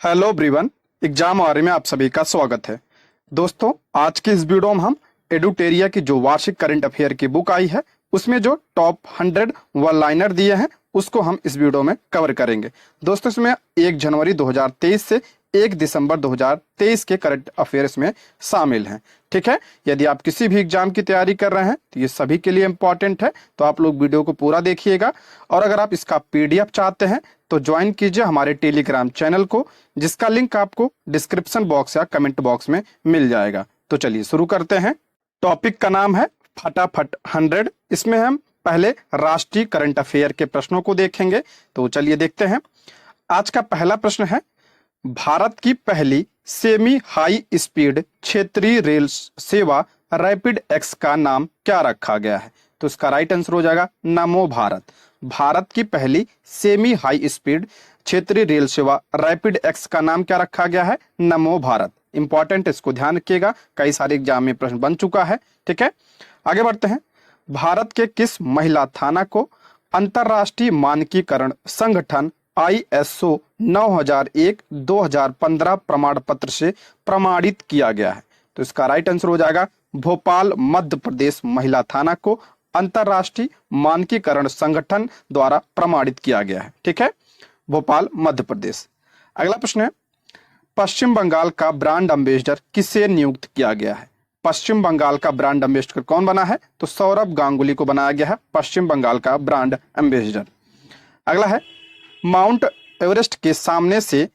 Hello everyone, exam वारे में आप सभी का स्वागत है। दोस्तों, आज की इस वीडियो में हम एडुटेरिया की जो वार्षिक करंट अफेयर की बुक आई है उसमें जो टॉप 100 वन लाइनर दिए हैं उसको हम इस वीडियो में कवर करेंगे। दोस्तों, इसमें 1 जनवरी 2023 से 1 दिसंबर 2023 के करंट अफेयर्स में शामिल हैं। ठीक है, यदि आप किसी भी एग्जाम की तैयारी कर रहे हैं तो ये सभी के लिए इंपॉर्टेंट है, तो आप लोग वीडियो को पूरा देखिएगा। और अगर आप इसका पीडीएफ चाहते हैं तो ज्वाइन कीजिए हमारे टेलीग्राम चैनल को, जिसका लिंक आपको डिस्क्रिप्शन बॉक्स या कमेंट बॉक्स में मिल जाएगा। तो चलिए शुरू करते हैं। टॉपिक का नाम है फटाफट 100। इसमें हम पहले राष्ट्रीय करंट अफेयर के प्रश्नों को देखेंगे। तो चलिए देखते हैं। आज का पहला प्रश्न है, भारत की पहली सेमी हाई स्पीड क्षेत्रीय रेल सेवा रैपिड एक्स का नाम क्या रखा गया है? तो इसका राइट आंसर हो जाएगा नमो भारत। भारत की पहली सेमी हाई स्पीड क्षेत्रीय रेल सेवा रैपिड एक्स का नाम क्या रखा गया है? नमो भारत। इंपॉर्टेंट, इसको ध्यान रखिएगा, कई सारे एग्जाम में प्रश्न बन चुका है। ठीक है, आगे बढ़ते हैं। भारत के किस महिला थाना को अंतरराष्ट्रीय मानकीकरण संगठन ISO 9001-2015 प्रमाण पत्र से प्रमाणित किया गया है? तो इसका राइट आंसर हो जाएगा भोपाल मध्य प्रदेश महिला थाना को अंतरराष्ट्रीय मानकीकरण संगठन द्वारा प्रमाणित किया गया है। ठीक है, भोपाल मध्य प्रदेश। अगला प्रश्न है, पश्चिम बंगाल का ब्रांड एम्बेसडर किसे नियुक्त किया गया है? पश्चिम बंगाल का ब्रांड एम्बेसडर कौन बना है? तो सौरभ गांगुली को बनाया गया है पश्चिम बंगाल का ब्रांड एम्बेसडर। अगला है, माउंट एवरेस्ट के सामने से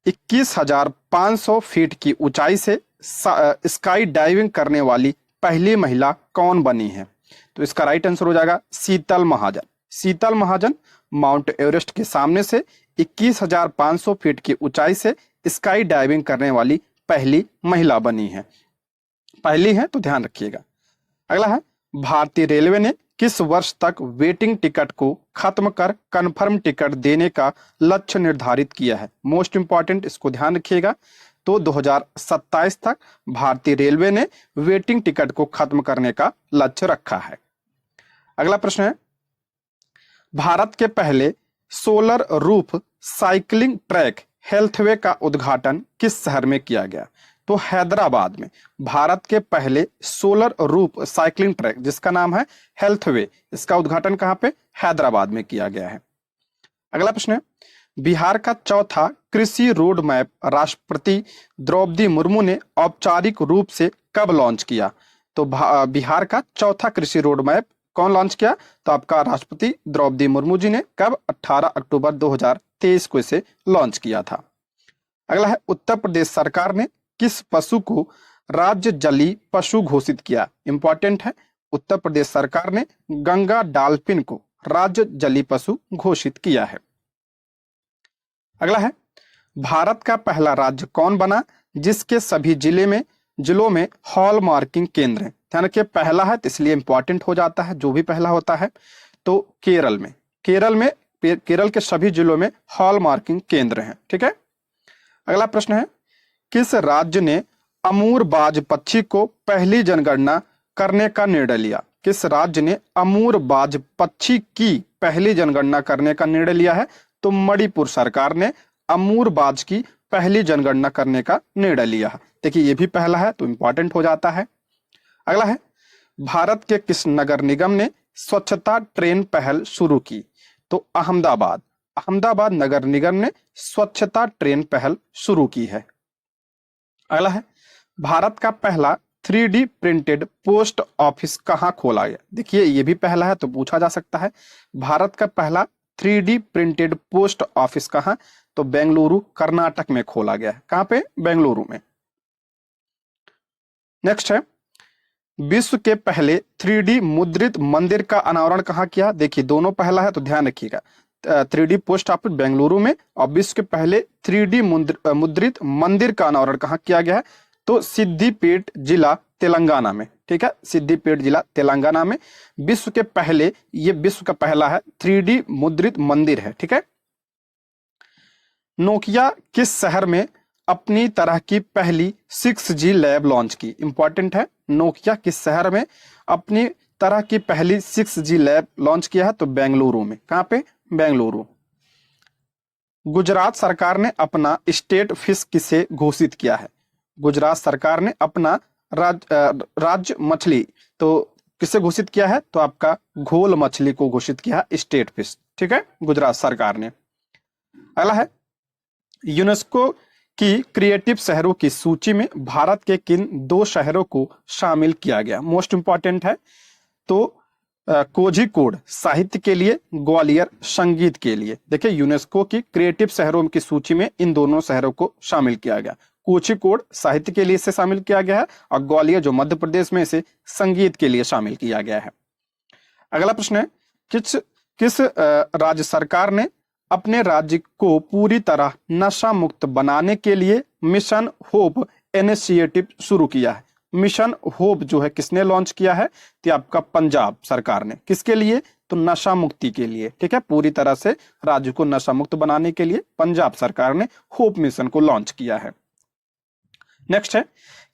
21,500 फीट की ऊंचाई से स्काई डाइविंग करने वाली पहली महिला कौन बनी है? तो इसका राइट आंसर हो जाएगा शीतल महाजन। शीतल महाजन माउंट एवरेस्ट के सामने से 21,500 फीट की ऊंचाई से स्काई डाइविंग करने वाली पहली महिला बनी है। पहली है तो ध्यान रखिएगा। अगला है, भारतीय रेलवे ने किस वर्ष तक वेटिंग टिकट को खत्म कर कंफर्म टिकट देने का लक्ष्य निर्धारित किया है? मोस्ट इंपॉर्टेंट, इसको ध्यान रखिएगा। तो 2027 तक भारतीय रेलवे ने वेटिंग टिकट को खत्म करने का लक्ष्य रखा है। अगला प्रश्न है, भारत के पहले solar roof cycling track healthway का उद्घाटन किस शहर में किया गया? तो हैदराबाद में। भारत के पहले सोलर रूफ साइकिलिंग ट्रैक जिसका नाम है हेल्थवे, इसका उद्घाटन कहां पे? हैदराबाद में किया गया है। अगला प्रश्न है, बिहार का चौथा कृषि रोड मैप राष्ट्रपति द्रौपदी मुर्मू ने औपचारिक रूप से कब लॉन्च किया? तो बिहार का चौथा कृषि रोड मैप कौन लॉन्च किया? तो आपका राष्ट्रपति द्रौपदी मुर्मू जी ने कब? 18 अक्टूबर 2023 को इसे लॉन्च किया था। अगला है, उत्तर प्रदेश सरकार ने किस पशु को राज्य जलीय पशु घोषित किया? इंपॉर्टेंट है, उत्तर प्रदेश सरकार ने गंगा डॉल्फिन को राज्य जलीय पशु घोषित किया है। अगला है, भारत का पहला राज्य कौन बना जिसके सभी जिलों में हॉल मार्किंग केंद्र है? ध्यान रखिए, पहला है तो इसलिए इंपॉर्टेंट हो जाता है, जो भी पहला होता है। तो केरल के सभी जिलों में हॉल मार्किंग केंद्र हैं। ठीक है, अगला प्रश्न है, किस राज्य ने अमूर बाज पक्षी को पहली जनगणना करने का निर्णय लिया? किस राज्य ने अमूर बाज पक्षी की पहली जनगणना करने का निर्णय लिया है? तो मणिपुर सरकार ने अमूर बाज की पहली जनगणना करने का निर्णय लिया है। देखिए, ये भी पहला है तो इंपॉर्टेंट हो जाता है। अगला है, भारत के किस नगर निगम ने स्वच्छता ट्रेन पहल शुरू की? तो अहमदाबाद नगर निगम ने स्वच्छता ट्रेन पहल शुरू की है। अगला है, भारत का पहला 3D प्रिंटेड पोस्ट ऑफिस कहां खोला गया? देखिए, ये भी पहला है तो पूछा जा सकता है, भारत का पहला 3D प्रिंटेड पोस्ट ऑफिस कहां? तो बेंगलुरु कर्नाटक में खोला गया है। कहां पे? बेंगलुरु में। नेक्स्ट है, विश्व के पहले 3D मुद्रित मंदिर का अनावरण कहां किया? देखिए, दोनों पहला है तो ध्यान रखिएगा। 3D पोस्ट ऑफिस बेंगलुरु में, और विश्व के पहले 3D मुद्रित मंदिर का अनावरण कहां किया गया है? तो सिद्दीपेट जिला तेलंगाना में। ठीक है, सिद्दीपेट जिला तेलंगाना में विश्व के पहले, ये विश्व का पहला है 3D मुद्रित मंदिर है। ठीक है, नोकिया किस शहर में अपनी तरह की पहली 6G लैब लॉन्च की? इंपॉर्टेंट है, नोकिया किस शहर में अपनी तरह की पहली 6G लैब लॉन्च किया है? तो बेंगलुरु में। कहां पे? बेंगलुरु। गुजरात सरकार ने अपना स्टेट फिश किसे घोषित किया है? गुजरात सरकार ने अपना राज्य मछली तो किसे घोषित किया है? तो आपका घोल मछली को घोषित किया है स्टेट फिश। ठीक है, गुजरात सरकार ने। अगला है, यूनेस्को की क्रिएटिव शहरों की सूची में भारत के किन 2 शहरों को शामिल किया गया? मोस्ट इंपॉर्टेंट है। तो कोझिकोड साहित्य के लिए, ग्वालियर संगीत के लिए। देखिए, यूनेस्को की क्रिएटिव शहरों की सूची में इन दोनों शहरों को शामिल किया गया। कोझिकोड साहित्य के लिए इसे शामिल किया गया है और ग्वालियर जो मध्य प्रदेश में इसे संगीत के लिए शामिल किया गया है। अगला प्रश्न है, किस राज्य सरकार ने अपने राज्य को पूरी तरह नशा मुक्त बनाने के लिए मिशन होप इनिशिएटिव शुरू किया है? मिशन होप जो है किसने लॉन्च किया है? तो आपका पंजाब सरकार ने। किसके लिए? तो नशा मुक्ति के लिए। ठीक है, पूरी तरह से राज्य को नशा मुक्त बनाने के लिए पंजाब सरकार ने होप मिशन को लॉन्च किया है। नेक्स्ट है,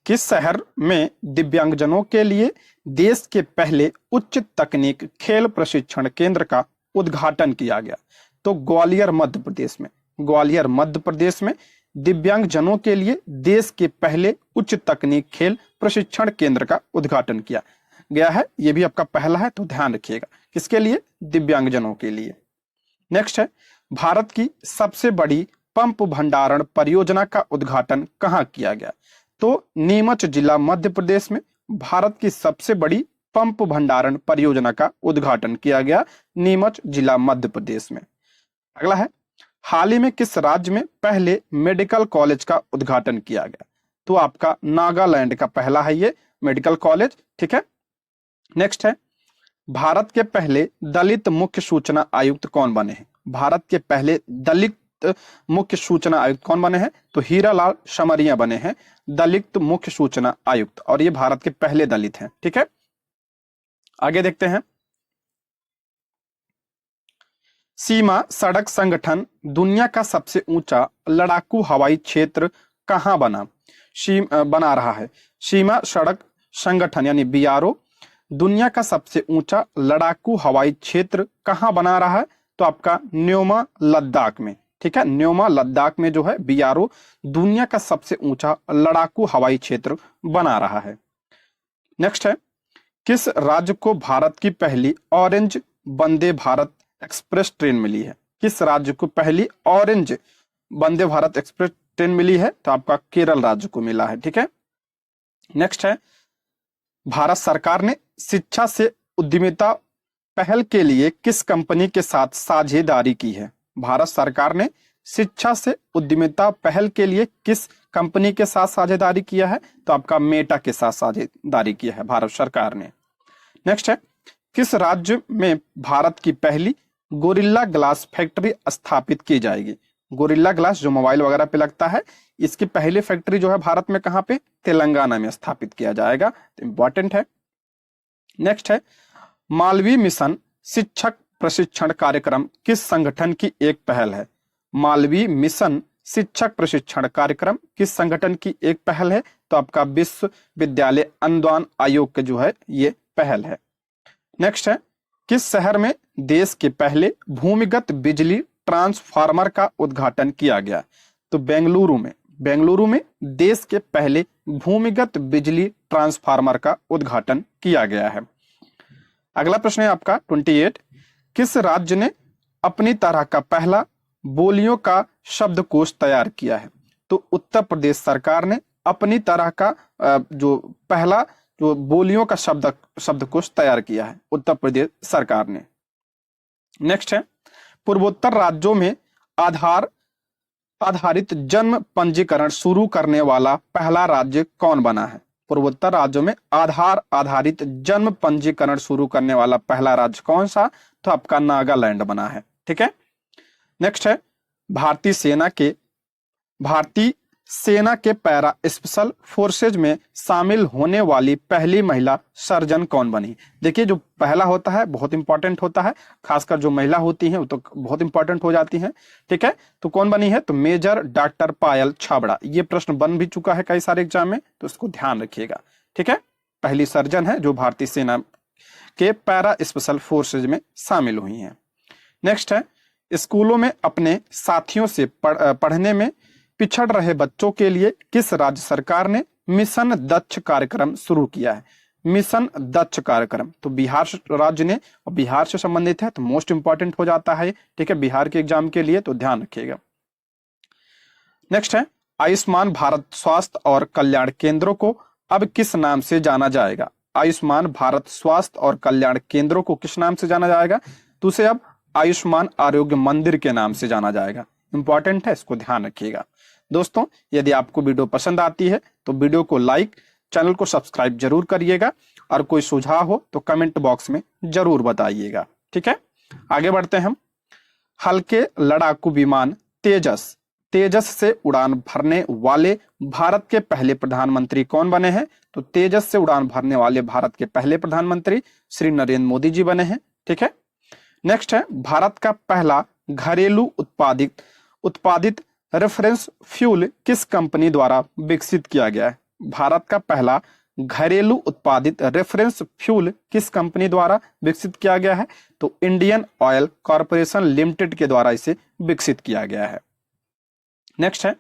किस शहर में दिव्यांगजनों के लिए देश के पहले उच्च तकनीक खेल प्रशिक्षण केंद्र का उद्घाटन किया गया? तो ग्वालियर मध्य प्रदेश में। ग्वालियर मध्य प्रदेश में दिव्यांगजनों के लिए देश के पहले उच्च तकनीक खेल प्रशिक्षण केंद्र का उद्घाटन किया गया है। यह भी आपका पहला है, तो ध्यान रखिएगा। किसके लिए? दिव्यांगजनों के लिए। नेक्स्ट है, भारत की सबसे बड़ी पंप भंडारण परियोजना का उद्घाटन कहाँ किया गया? तो नीमच जिला मध्य प्रदेश में भारत की सबसे बड़ी पंप भंडारण परियोजना का उद्घाटन किया गया, नीमच जिला मध्य प्रदेश में। अगला है, हाल ही में किस राज्य में पहले मेडिकल कॉलेज का उद्घाटन किया गया? तो आपका नागालैंड का पहला है ये मेडिकल कॉलेज। ठीक है। नेक्स्ट है, भारत के पहले दलित मुख्य सूचना आयुक्त कौन बने हैं? भारत के पहले दलित मुख्य सूचना आयुक्त कौन बने हैं? तो हीरालाल समरिया बने हैं दलित मुख्य सूचना आयुक्त, और ये भारत के पहले दलित हैं। ठीक है, आगे देखते हैं। सीमा सड़क संगठन दुनिया का सबसे ऊंचा लड़ाकू हवाई क्षेत्र कहां बना रहा है? सीमा सड़क संगठन यानी बीआरओ दुनिया का सबसे ऊंचा लड़ाकू हवाई क्षेत्र कहां बना रहा है? तो आपका न्योमा लद्दाख में। ठीक है, न्योमा लद्दाख में जो है बीआरओ दुनिया का सबसे ऊंचा लड़ाकू हवाई क्षेत्र बना रहा है। नेक्स्ट है, किस राज्य को भारत की पहली orange Vande Bharat express train मिली है? किस राज्य को पहली orange Vande Bharat express train मिली है? तो आपका केरल राज्य को मिला है। ठीक है। नेक्स्ट है, भारत सरकार ने शिक्षा से उद्यमिता पहल के लिए किस कंपनी के साथ साझेदारी की है? भारत सरकार ने शिक्षा से उद्यमिता पहल के लिए किस कंपनी के साथ साझेदारी किया है? तो आपका मेटा के साथ साझेदारी किया है भारत सरकार ने। नेक्स्ट है, किस राज्य में भारत की पहली गोरिल्ला ग्लास फैक्ट्री स्थापित की जाएगी? गोरिल्ला ग्लास जो मोबाइल वगैरह पे लगता है, इसकी पहली फैक्ट्री जो है भारत में कहां पे? तेलंगाना में स्थापित किया जाएगा। तो इंपॉर्टेंट है। नेक्स्ट है, मालवीय मिशन शिक्षक प्रशिक्षण कार्यक्रम किस संगठन की एक पहल है? मालवीय मिशन शिक्षक प्रशिक्षण कार्यक्रम किस संगठन की एक पहल है? तो आपका विश्वविद्यालय अनुदान आयोग के जो है ये पहल है। नेक्स्ट है, किस शहर में देश के पहले भूमिगत बिजली ट्रांसफार्मर का उद्घाटन किया गया? तो बेंगलुरु में। बेंगलुरु में देश के पहले भूमिगत बिजली ट्रांसफार्मर का उद्घाटन किया गया है। अगला प्रश्न है आपका 28, किस राज्य ने अपनी तरह का पहला बोलियों का शब्दकोश तैयार किया है? तो उत्तर प्रदेश सरकार ने अपनी तरह का जो पहला जो बोलियों का शब्दकोश तैयार किया है उत्तर प्रदेश सरकार ने। नेक्स्ट है, पूर्वोत्तर राज्यों में आधारित जन्म पंजीकरण शुरू करने वाला पहला राज्य कौन बना है? पूर्वोत्तर राज्यों में आधार आधारित जन्म पंजीकरण शुरू करने वाला पहला राज्य कौन सा? तो आपका नागालैंड बना है। ठीक है। नेक्स्ट है, भारतीय सेना के पैरा स्पेशल फोर्सेज में शामिल होने वाली पहली महिला सर्जन कौन बनी? देखिए, जो पहला होता है बहुत इंपॉर्टेंट होता है, खासकर जो महिला होती हैं वो तो बहुत इंपॉर्टेंट हो जाती हैं। ठीक है, तो कौन बनी है? तो मेजर डॉक्टर पायल छाबड़ा। ये प्रश्न बन भी चुका है कई सारे एग्जाम में, तो इसको ध्यान रखिएगा। ठीक है, पहली सर्जन है जो भारतीय सेना के पैरा स्पेशल फोर्सेज में शामिल हुई हैं। नेक्स्ट है, स्कूलों में अपने साथियों से पढ़ने में पिछड़ रहे बच्चों के लिए किस राज्य सरकार ने मिशन दक्ष कार्यक्रम शुरू किया है? मिशन दक्ष कार्यक्रम तो बिहार राज्य ने, और बिहार से संबंधित है तो मोस्ट इंपॉर्टेंट हो जाता है, ठीक है, बिहार के एग्जाम के लिए, तो ध्यान रखिएगा। नेक्स्ट है आयुष्मान भारत स्वास्थ्य और कल्याण केंद्रों को अब किस नाम से जाना जाएगा? आयुष्मान भारत स्वास्थ्य और कल्याण केंद्रों को किस नाम से जाना जाएगा? तो उसे अब आयुष्मान आरोग्य मंदिर के नाम से जाना जाएगा। इंपॉर्टेंट है, इसको ध्यान रखिएगा। दोस्तों, यदि आपको वीडियो पसंद आती है तो वीडियो को लाइक, चैनल को सब्सक्राइब जरूर करिएगा, और कोई सुझाव हो तो कमेंट बॉक्स में जरूर बताइएगा, ठीक है। आगे बढ़ते हैं हम। हल्के लड़ाकू विमान तेजस से उड़ान भरने वाले भारत के पहले प्रधानमंत्री कौन बने हैं? तो तेजस से उड़ान भरने वाले भारत के पहले प्रधानमंत्री श्री नरेंद्र मोदी जी बने हैं, ठीक है। नेक्स्ट है भारत का पहला घरेलू उत्पादित रेफरेंस फ्यूल किस कंपनी द्वारा विकसित किया गया है? भारत का पहला घरेलू उत्पादित रेफरेंस फ्यूल किस कंपनी द्वारा विकसित किया गया है? तो इंडियन ऑयल कॉरपोरेशन लिमिटेड के द्वारा इसे विकसित किया गया है। नेक्स्ट है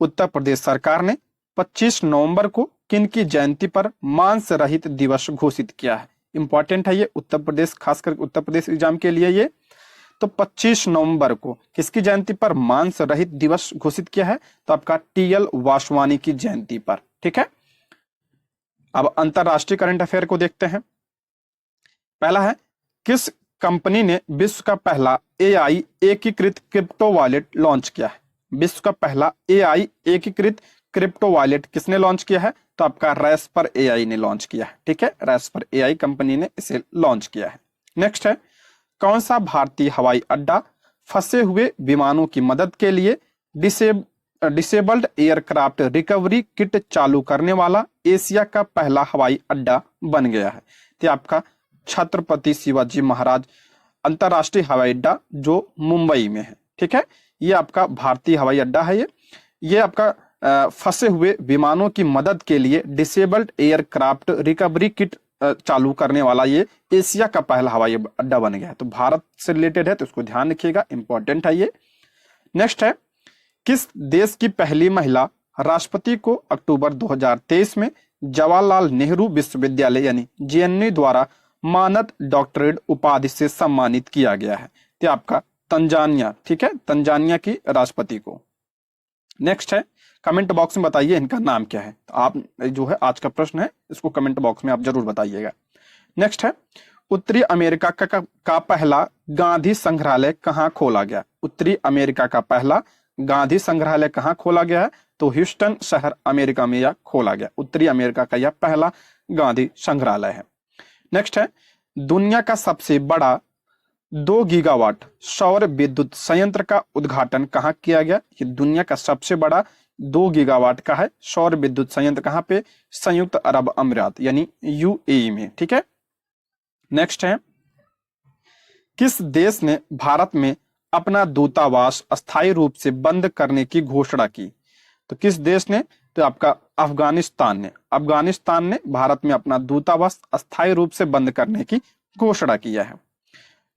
उत्तर प्रदेश सरकार ने 25 नवंबर को किन की जयंती पर मांस रहित दिवस घोषित किया है? इंपॉर्टेंट है ये उत्तर प्रदेश, खासकर उत्तर प्रदेश एग्जाम के लिए ये। तो 25 नवंबर को किसकी जयंती पर मांस रहित दिवस घोषित किया है? तो आपका टीएल वासवानी की जयंती पर, ठीक है। अब अंतरराष्ट्रीय करंट अफेयर को देखते हैं। पहला है किस कंपनी ने विश्व का पहला एआई एकीकृत क्रिप्टो वॉलेट लॉन्च किया है? विश्व का पहला एआई एकीकृत क्रिप्टो वॉलेट किसने लॉन्च किया है? तो आपका रेस्पर एआई ने लॉन्च किया है, ठीक है। रेस्पर एआई कंपनी ने इसे लॉन्च किया है। नेक्स्ट है कौन सा भारतीय हवाई अड्डा फंसे हुए विमानों की मदद के लिए डिसेबल्ड एयरक्राफ्ट रिकवरी किट चालू करने वाला एशिया का पहला हवाई अड्डा बन गया है? तो आपका छत्रपति शिवाजी महाराज अंतरराष्ट्रीय हवाई अड्डा जो मुंबई में है, ठीक है। ये आपका भारतीय हवाई अड्डा है। ये आपका फंसे हुए विमानों की मदद के लिए डिसेबल्ड एयरक्राफ्ट रिकवरी किट चालू करने वाला ये एशिया का पहला हवाई अड्डा बन गया है। तो भारत से रिलेटेड है तो इसको ध्यान रखिएगा, इंपॉर्टेंट है ये। नेक्स्ट है किस देश की पहली महिला राष्ट्रपति को अक्टूबर 2023 में जवाहरलाल नेहरू विश्वविद्यालय यानी जेएनयू द्वारा मानद डॉक्टरेट उपाधि से सम्मानित किया गया है? तो आपका तंजानिया, ठीक है, तंजानिया की राष्ट्रपति को। नेक्स्ट है कमेंट बॉक्स में बताइए इनका नाम क्या है। तो आप जो है आज का प्रश्न है, इसको कमेंट बॉक्स में आप जरूर बताइएगा। नेक्स्ट है उत्तरी अमेरिका का पहला गांधी संग्रहालय कहाँ खोला गया? उत्तरी अमेरिका का पहला गांधी संग्रहालय कहाँ खोला गया है? तो ह्यूस्टन शहर अमेरिका में यह खोला गया। उत्तरी अमेरिका का यह पहला गांधी संग्रहालय है। नेक्स्ट है दुनिया का सबसे बड़ा 2 गीगावाट सौर विद्युत संयंत्र का उद्घाटन कहाँ किया गया? ये दुनिया का सबसे बड़ा 2 गीगावाट का है सौर विद्युत संयंत्र, कहाँ पे? संयुक्त अरब अमीरात यानी यूएई में, ठीक है। नेक्स्ट है किस देश ने भारत में अपना दूतावास अस्थायी रूप से बंद करने की घोषणा की? तो किस देश ने? तो आपका अफगानिस्तान ने भारत में अपना दूतावास अस्थायी रूप से बंद करने की घोषणा किया है।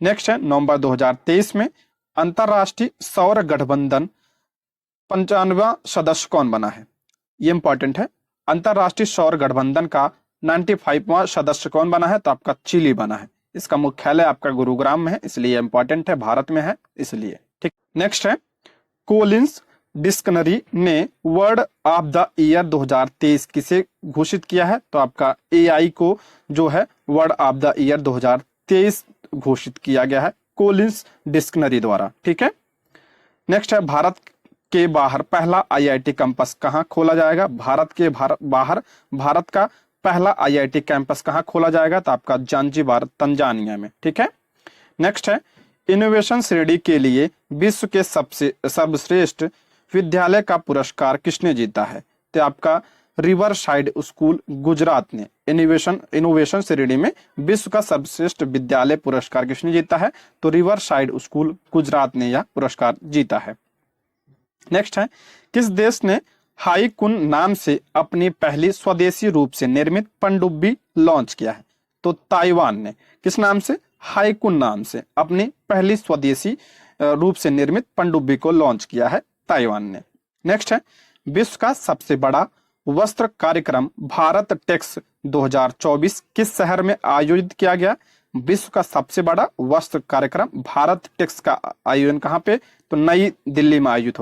नेक्स्ट है नवंबर 2023 में अंतरराष्ट्रीय सौर गठबंधन 95वां सदस्य कौन बना है? ये इंपॉर्टेंट है। अंतरराष्ट्रीय सौर गठबंधन का 95वां सदस्य कौन बना है? तो आपका चिली बना है। इसका मुख्यालय आपका गुरुग्राम में है, इसलिए इंपॉर्टेंट है, भारत में है इसलिए, ठीक। नेक्स्ट है कोलिंस डिक्शनरी ने वर्ड ऑफ द ईयर 2023 किसे घोषित किया है? तो आपका एआई को जो है वर्ड ऑफ द ईयर 2023 घोषित किया गया है कोलिंस डिक्शनरी द्वारा, ठीक है। नेक्स्ट है भारत के बाहर पहला आईआईटी कैंपस कहाँ खोला जाएगा? भारत के बाहर भारत का पहला आईआईटी कैंपस कहाँ खोला जाएगा? तो आपका जांजिबार तंजानिया में, ठीक है। नेक्स्ट है इनोवेशन श्रेणी के लिए विश्व के सबसे सर्वश्रेष्ठ विद्यालय का पुरस्कार किसने जीता है? तो आपका रिवर साइड स्कूल गुजरात ने इनोवेशन श्रेणी में विश्व का सर्वश्रेष्ठ विद्यालय पुरस्कार किसने जीता है? तो रिवर साइड स्कूल गुजरात ने यह पुरस्कार जीता है। नेक्स्ट है किस देश ने हाईकुन नाम से अपनी पहली स्वदेशी रूप से निर्मित पनडुब्बी लॉन्च किया है? तो ताइवान ने किस नाम से? हाईकुन नाम से अपनी पहली स्वदेशी रूप से निर्मित पनडुब्बी को लॉन्च किया है ताइवान ने। नेक्स्ट है, विश्व का सबसे बड़ा वस्त्र कार्यक्रम भारत टेक्स 2024 किस शहर में आयोजित किया गया? विश्व का सबसे बड़ा वस्त्र कार्यक्रम भारत टेक्स का आयोजन कहाँ पे? तो नई दिल्ली में आयोजित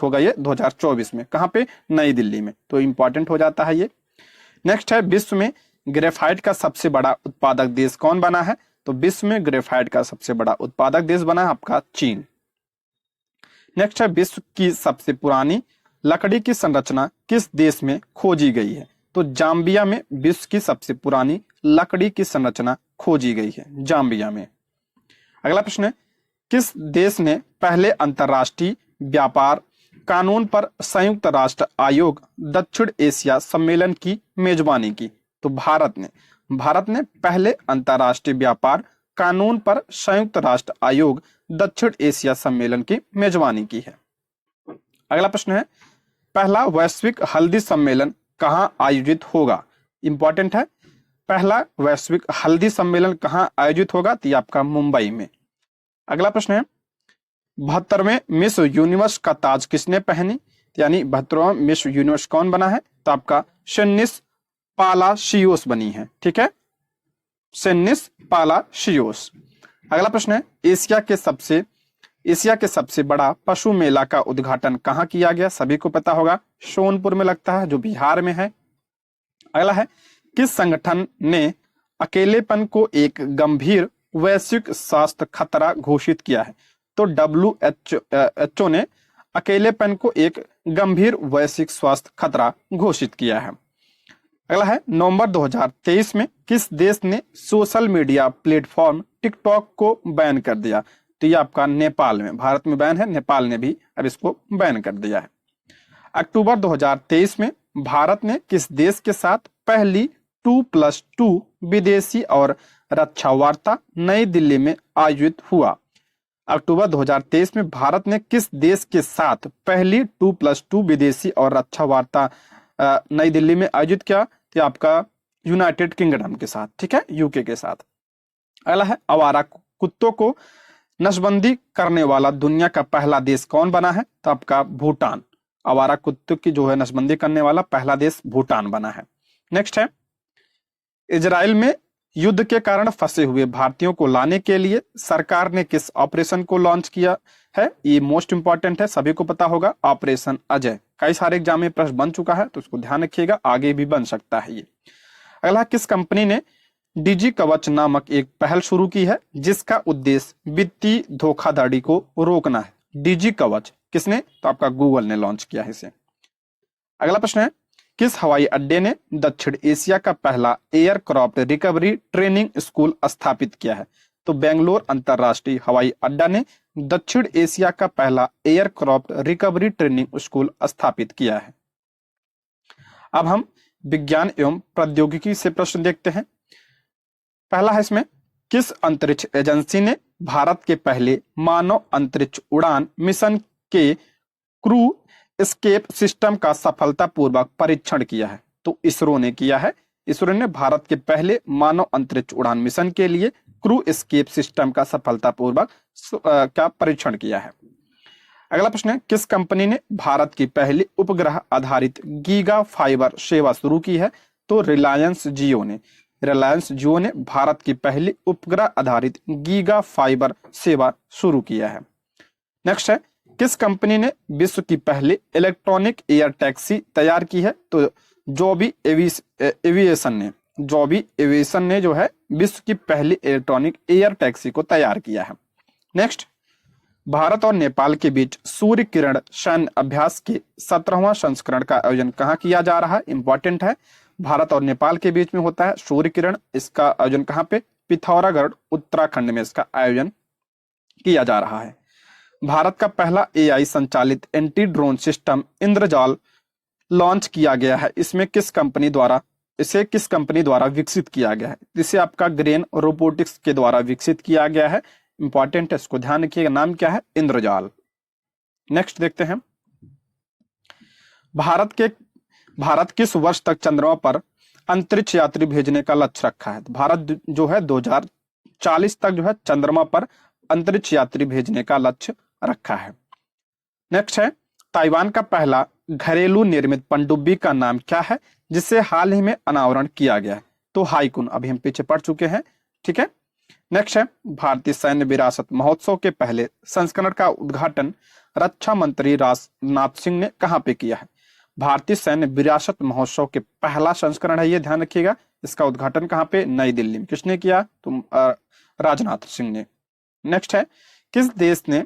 होगा ये 2024 में। कहाँ पे? नई दिल्ली में। तो इंपॉर्टेंट हो जाता है ये। नेक्स्ट है, विश्व में ग्रेफाइट का सबसे बड़ा उत्पादक देश कौन बना है? तो विश्व में ग्रेफाइट का सबसे बड़ा उत्पादक देश बना है आपका चीन। नेक्स्ट है, विश्व की सबसे पुरानी लकड़ी की संरचना किस देश में खोजी गई है? तो जाम्बिया में विश्व की सबसे पुरानी लकड़ी की संरचना खोजी गई है, जाम्बिया में। अगला प्रश्न है, किस देश ने पहले अंतरराष्ट्रीय व्यापार कानून पर संयुक्त राष्ट्र आयोग दक्षिण एशिया सम्मेलन की मेजबानी की? तो भारत ने पहले अंतरराष्ट्रीय व्यापार कानून पर संयुक्त राष्ट्र आयोग दक्षिण एशिया सम्मेलन की मेजबानी की है। अगला प्रश्न है, पहला वैश्विक हल्दी सम्मेलन कहां आयोजित होगा? इंपॉर्टेंट है, पहला वैश्विक हल्दी सम्मेलन कहां आयोजित होगा? तो ये आपका मुंबई में। अगला प्रश्न है, 72वें मिस यूनिवर्स का ताज किसने पहनी? यानी 72वां मिस यूनिवर्स कौन बना है? तो आपका सेनिस पालाशियोस बनी है। ठीक है, सेनिस पालाशियोस। अगला प्रश्न है, एशिया के सबसे बड़ा पशु मेला का उद्घाटन कहाँ किया गया? सभी को पता होगा, सोनपुर में लगता है, जो बिहार में है। अगला है, किस संगठन ने अकेलेपन को एक गंभीर वैश्विक स्वास्थ्य खतरा घोषित किया है? तो WHO ने अकेलेपन को एक गंभीर वैश्विक स्वास्थ्य खतरा घोषित किया है। अगला है, नवंबर 2023 में किस देश ने सोशल मीडिया प्लेटफॉर्म टिकटॉक को बैन कर दिया? तो ये आपका नेपाल में, भारत में बैन है, नेपाल ने भी अब इसको बैन कर दिया है। अक्टूबर 2023 में भारत ने किस देश के साथ पहली 2+2 विदेशी और रक्षा वार्ता नई दिल्ली में आयोजित हुआ? अक्टूबर 2023 में भारत ने किस देश के साथ पहली 2+2 विदेशी और रक्षा वार्ता नई दिल्ली में आयोजित किया? तो आपका यूनाइटेड किंगडम के साथ, ठीक है, यूके के साथ। अगला है, आवारा कुत्तों को नसबंदी करने वाला दुनिया का पहला देश कौन बना है? तो आपका भूटान। आवारा कुत्तों की जो है नसबंदी करने वाला पहला देश भूटान बना है। नेक्स्ट है, इजराइल में युद्ध के कारण फंसे हुए भारतीयों को लाने के लिए सरकार ने किस ऑपरेशन को लॉन्च किया है? ये मोस्ट इंपॉर्टेंट है, सभी को पता होगा, ऑपरेशन अजय। कई सारे एग्जाम में प्रश्न बन चुका है, तो उसको ध्यान रखिएगा, आगे भी बन सकता है ये। अगला, किस कंपनी ने डिजी कवच नामक एक पहल शुरू की है जिसका उद्देश्य वित्तीय धोखाधड़ी को रोकना है? डिजी कवच किसने? तो आपका गूगल ने लॉन्च किया है इसे। अगला प्रश्न है, किस हवाई अड्डे ने दक्षिण एशिया का पहला एयरक्राफ्ट रिकवरी ट्रेनिंग स्कूल स्थापित किया है? तो बेंगलोर अंतरराष्ट्रीय हवाई अड्डा ने दक्षिण एशिया का पहला एयरक्राफ्ट रिकवरी ट्रेनिंग स्कूल स्थापित किया है। अब हम विज्ञान एवं प्रौद्योगिकी से प्रश्न देखते हैं। पहला है इसमें, किस अंतरिक्ष एजेंसी ने भारत के पहले मानव अंतरिक्ष उड़ान मिशन के क्रू एस्केप सिस्टम का सफलतापूर्वक परीक्षण किया है? तो इसरो ने किया है। इसरो ने भारत के पहले मानव अंतरिक्ष उड़ान मिशन के लिए क्रू एस्केप सिस्टम का सफलतापूर्वक का परीक्षण किया है। अगला प्रश्न है, किस कंपनी ने भारत की पहली उपग्रह आधारित गीगा फाइबर सेवा शुरू की है? तो रिलायंस जियो ने भारत की पहली उपग्रह आधारित गीगा फाइबर सेवा शुरू किया है। नेक्स्ट है, किस कंपनी ने विश्व की पहली इलेक्ट्रॉनिक एयर टैक्सी तैयार की है? तो जॉबी एविएशन ने जो है विश्व की पहली इलेक्ट्रॉनिक एयर टैक्सी को तैयार किया है। नेक्स्ट, भारत और नेपाल के बीच सूर्य किरण सैन्य अभ्यास के 17वां संस्करण का आयोजन कहाँ किया जा रहा है? इंपॉर्टेंट है, भारत और नेपाल के बीच में होता है सूर्य किरण। इसका आयोजन कहाँ पे? पिथौरागढ़ उत्तराखंड में इसका आयोजन किया जा रहा है। भारत का पहला AI संचालित एंटी ड्रोन सिस्टम इंद्रजाल लॉन्च किया गया है। इसे किस कंपनी द्वारा विकसित किया गया है? इसे आपका ग्रेन रोबोटिक्स के द्वारा विकसित किया गया है। इंपॉर्टेंट है, इसको ध्यान रखिएगा, नाम क्या है? इंद्रजाल। नेक्स्ट देखते हैं, भारत किस वर्ष तक चंद्रमा पर अंतरिक्ष यात्री भेजने का लक्ष्य रखा है? भारत जो है 2040 तक जो है चंद्रमा पर अंतरिक्ष यात्री भेजने का लक्ष्य रखा है। नेक्स्ट है, ताइवान का पहला घरेलू निर्मित पनडुब्बी का नाम क्या है जिसे हाल ही में अनावरण किया गया है? तो हाईकुन, अभी हम पीछे पढ़ चुके हैं। ठीक है। नेक्स्ट है, भारतीय सैन्य विरासत महोत्सव के पहले संस्करण का उद्घाटन रक्षा मंत्री राजनाथ सिंह ने कहां पे किया है? भारतीय सैन्य विरासत महोत्सव के पहला संस्करण है, ये ध्यान रखिएगा। इसका उद्घाटन कहां पे? नई दिल्ली में। किसने किया? तो राजनाथ सिंह ने। नेक्स्ट है, किस देश ने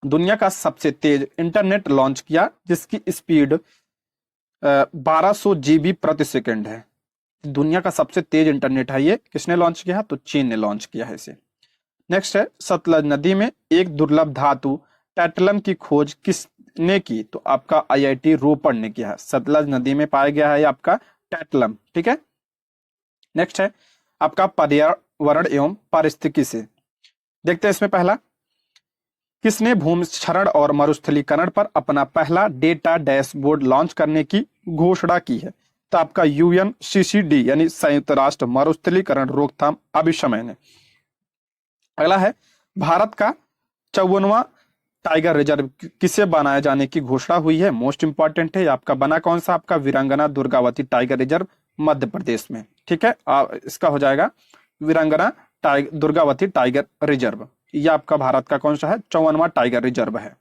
दुनिया का सबसे तेज इंटरनेट लॉन्च किया जिसकी स्पीड 1200 जीबी प्रति सेकंड है? दुनिया का सबसे तेज इंटरनेट है, ये किसने लॉन्च किया? तो चीन ने लॉन्च किया है इसे। नेक्स्ट है, सतलज नदी में एक दुर्लभ धातु टैटलम की खोज किसने की? तो आपका आईआईटी रोपड़ ने किया है। सतलज नदी में पाया गया है आपका टैटलम। ठीक है। नेक्स्ट है आपका पर्यावरण एवं पारिस्थितिकी से। देखते हैं इसमें पहला, किसने भूमिक्षरण और मरुस्थलीकरण पर अपना पहला डेटा डैशबोर्ड लॉन्च करने की घोषणा की है? तो आपका यूएनसीसीडी यानी संयुक्त राष्ट्र मरुस्थलीकरण रोकथाम अभिसमय ने। अगला है, भारत का 54वां टाइगर रिजर्व किसे बनाए जाने की घोषणा हुई है? मोस्ट इंपॉर्टेंट है। आपका बना कौन सा? आपका वीरांगना दुर्गावती टाइगर रिजर्व मध्य प्रदेश में। ठीक है। इसका हो जाएगा वीरांगना दुर्गावती टाइगर रिजर्व। यह आपका भारत का कौन सा है? 54वां टाइगर रिजर्व है।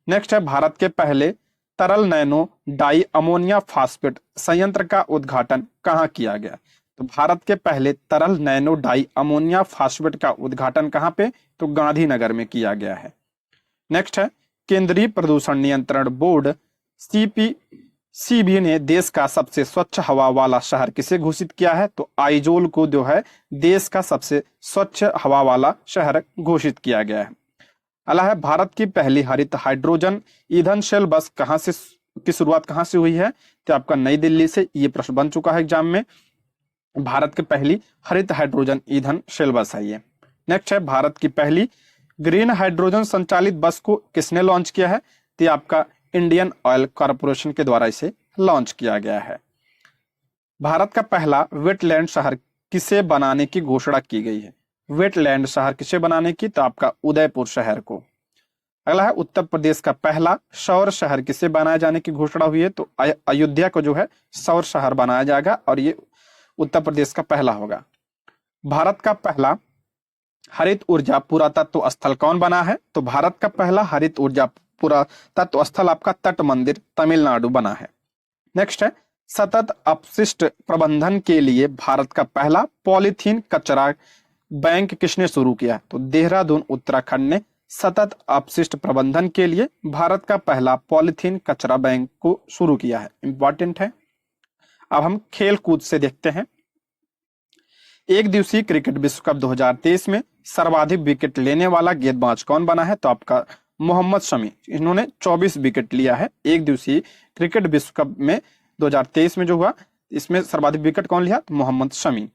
नेक्स्ट है, भारत के पहले तरल नैनो डाई अमोनिया फास्फेट संयंत्र का उद्घाटन कहाँ किया गया? तो भारत के पहले तरल नैनो डाई अमोनिया फास्फेट का उद्घाटन कहाँ पे? तो गांधीनगर में किया गया है। नेक्स्ट है, केंद्रीय प्रदूषण नियंत्रण बोर्ड सीपीसीबी ने देश का सबसे स्वच्छ हवा वाला शहर किसे घोषित किया है? तो आइजोल को जो है देश का सबसे स्वच्छ हवा वाला शहर घोषित किया गया है। अगला है, भारत की पहली हरित हाइड्रोजन ईंधन शेल बस कहां से की शुरुआत कहां से हुई है? तो आपका नई दिल्ली से। ये प्रश्न बन चुका है एग्जाम में। भारत की पहली हरित हाइड्रोजन ईंधन शेल बस है ये। नेक्स्ट है, भारत की पहली ग्रीन हाइड्रोजन संचालित बस को किसने लॉन्च किया है? तो आपका इंडियन ऑयल कॉर्पोरेशन के द्वारा इसे लॉन्च किया गया है। भारत का पहला वेटलैंड शहर किसे बनाने की घोषणा की गई है? वेटलैंड शहर किसे बनाने की? तो आपका उदयपुर शहर को। अगला है, उत्तर प्रदेश का पहला सौर शहर किसे बनाए जाने की घोषणा हुई है? तो अयोध्या को जो है सौर शहर बनाया जाएगा और ये उत्तर प्रदेश का पहला होगा। भारत का पहला हरित ऊर्जा पुरातत्व स्थल कौन बना है? तो भारत का पहला हरित ऊर्जा पुरातत्व स्थल आपका तट मंदिर तमिलनाडु बना है। नेक्स्ट है, सतत अपशिष्ट प्रबंधन के लिए भारत का पहला पॉलीथीन कचरा बैंक किसने शुरू किया? तो देहरादून उत्तराखंड ने सतत अपशिष्ट प्रबंधन के लिए भारत का पहला पॉलीथीन कचरा बैंक को शुरू किया है। इंपॉर्टेंट है। अब हम खेल कूद से देखते हैं। एक दिवसीय क्रिकेट विश्व कप 2023 में सर्वाधिक विकेट लेने वाला गेंदबाज कौन बना है? तो आपका मोहम्मद शमी। इन्होंने 24 विकेट लिया है एक दिवसीय क्रिकेट विश्व कप में 2023 में जो हुआ, इसमें सर्वाधिक विकेट कौन लिया? तो मोहम्मद शमी।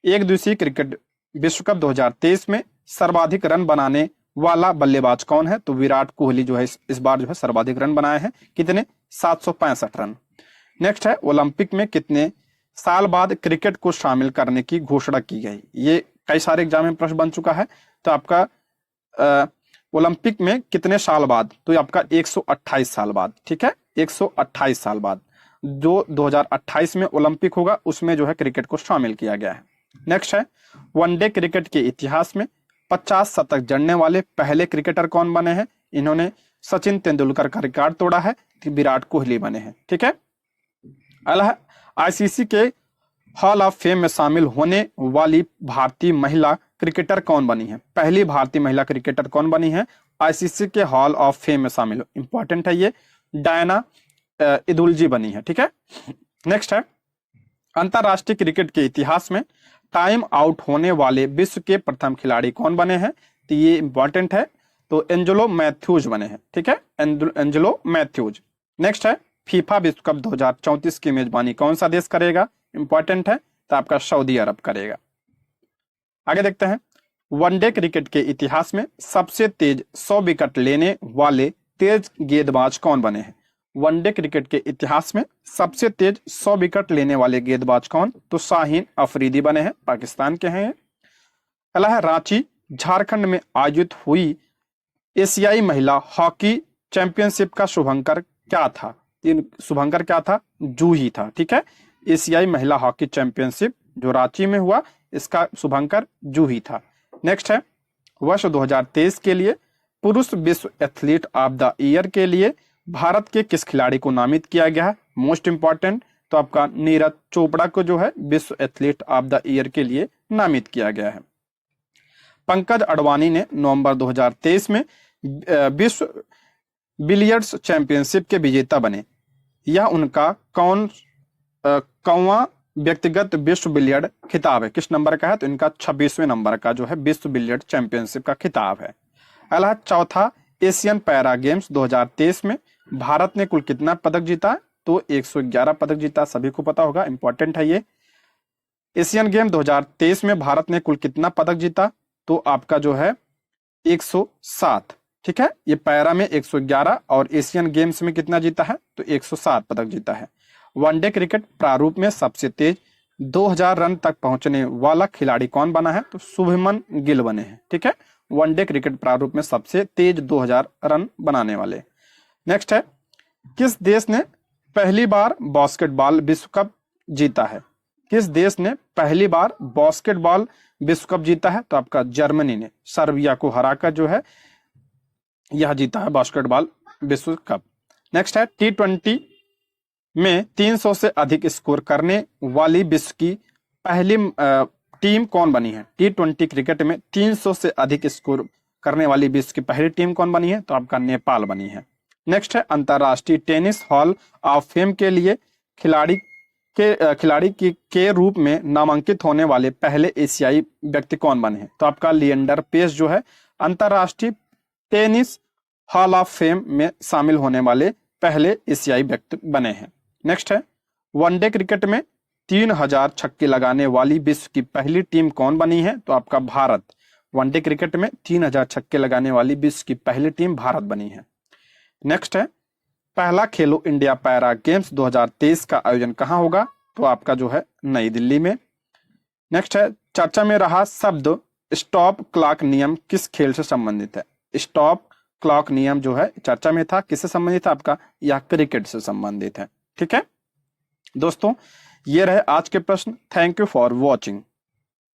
एक दिवसीय क्रिकेट विश्व कप 2023 में सर्वाधिक रन बनाने वाला बल्लेबाज कौन है? तो विराट कोहली जो है इस बार जो है सर्वाधिक रन बनाए हैं। कितने? 765 रन। नेक्स्ट है, ओलंपिक में कितने साल बाद क्रिकेट को शामिल करने की घोषणा की गई? ये कई सारे एग्जाम में प्रश्न बन चुका है। तो आपका ओलंपिक में कितने साल बाद? तो आपका 128 साल बाद। ठीक है, 128 साल बाद जो 2028 में ओलंपिक होगा उसमें जो है क्रिकेट को शामिल किया गया है। नेक्स्ट है, वनडे क्रिकेट के इतिहास में 50 शतक जड़ने वाले पहले क्रिकेटर कौन बने हैं? इन्होंने सचिन तेंदुलकर का रिकॉर्ड तोड़ा है। विराट कोहली बने हैं। ठीक है। अगला है, आईसीसी के हॉल ऑफ फेम में शामिल होने वाली भारतीय महिला क्रिकेटर कौन बनी है? पहली भारतीय महिला क्रिकेटर कौन बनी है आईसीसी के हॉल ऑफ फेम में शामिल? इंपॉर्टेंट है ये, डायना इदुलजी बनी है। ठीक है। नेक्स्ट है, अंतरराष्ट्रीय क्रिकेट के इतिहास में टाइम आउट होने वाले विश्व के प्रथम खिलाड़ी कौन बने हैं? तो ये इंपॉर्टेंट है। तो एंजेलो मैथ्यूज बने हैं। ठीक है, एंजेलो मैथ्यूज। नेक्स्ट है, फीफा विश्व कप 2034 की मेजबानी कौन सा देश करेगा? इंपॉर्टेंट है, तो आपका सऊदी अरब करेगा। आगे देखते हैं, वनडे क्रिकेट के इतिहास में सबसे तेज 100 विकेट लेने वाले तेज गेंदबाज कौन बने हैं? वनडे क्रिकेट के इतिहास में सबसे तेज 100 विकेट लेने वाले गेंदबाज कौन? तो शाहीन अफरीदी बने हैं, पाकिस्तान के हैं। अगला है, रांची झारखंड में आयोजित हुई एशियाई महिला हॉकी चैंपियनशिप का शुभंकर क्या था? शुभंकर क्या था? जूही था। ठीक है, एशियाई महिला हॉकी चैंपियनशिप जो रांची में हुआ, इसका शुभंकर जूही था। नेक्स्ट है, वर्ष 2023 के लिए पुरुष विश्व एथलीट ऑफ द ईयर के लिए भारत के किस खिलाड़ी को नामित किया गया है? मोस्ट इंपॉर्टेंट, तो आपका नीरज चोपड़ा को जो है विश्व एथलीट ऑफ द ईयर के लिए नामित किया गया है। पंकज अडवाणी ने नवंबर 2023 में विश्व बिलियर्ड्स चैंपियनशिप के विजेता बने। यह उनका कौवां व्यक्तिगत विश्व बिलियर्ड खिताब है? किस नंबर का है? तो इनका 26वें नंबर का जो है विश्व बिलियर्ड चैंपियनशिप का खिताब है। अगला चौथा, एशियन पैरा गेम्स 2023 में भारत ने कुल कितना पदक जीता? तो 111 पदक जीता, सभी को पता होगा, इंपॉर्टेंट है ये। एशियन गेम 2023 में भारत ने कुल कितना पदक जीता? तो आपका जो है 107। ठीक है, ये पैरा में 111 और एशियन गेम्स में कितना जीता है? तो 107 पदक जीता है। वनडे क्रिकेट प्रारूप में सबसे तेज 2000 रन तक पहुंचने वाला खिलाड़ी कौन बना है? तो शुभमन गिल बने हैं। ठीक है, वनडे क्रिकेट प्रारूप में सबसे तेज 2000 रन बनाने वाले। नेक्स्ट है, किस देश ने पहली बार बास्केटबॉल विश्व कप जीता है? किस देश ने पहली बार बास्केटबॉल विश्व कप जीता है? तो आपका जर्मनी ने सर्बिया को हराकर जो है यह जीता है बास्केटबॉल विश्व कप। नेक्स्ट है, T20 में 300 से अधिक स्कोर करने वाली विश्व की पहली टीम कौन बनी है? T20 क्रिकेट में 300 से अधिक स्कोर करने वाली विश्व की पहली टीम कौन बनी है? तो आपका नेपाल बनी है। नेक्स्ट है, अंतरराष्ट्रीय टेनिस हॉल ऑफ फेम के लिए खिलाड़ी के रूप में नामांकित होने वाले पहले एशियाई व्यक्ति कौन बने हैं? तो आपका लिएंडर पेस जो है अंतरराष्ट्रीय टेनिस हॉल ऑफ फेम में शामिल होने वाले पहले एशियाई व्यक्ति बने हैं। नेक्स्ट है, वनडे क्रिकेट में 3000 छक्के लगाने वाली विश्व की पहली टीम कौन बनी है? तो आपका भारत। वनडे क्रिकेट में 3000 छक्के लगाने वाली विश्व की पहली टीम भारत बनी है। नेक्स्ट है, पहला खेलो इंडिया पैरा गेम्स 2023 का आयोजन कहाँ होगा? तो आपका जो है नई दिल्ली में। नेक्स्ट है, चर्चा में रहा शब्द स्टॉप क्लॉक नियम किस खेल से संबंधित है? स्टॉप क्लॉक नियम जो है चर्चा में था, किससे संबंधित है? आपका यह क्रिकेट से संबंधित है। ठीक है दोस्तों, ये रहे आज के प्रश्न। Thank you for watching.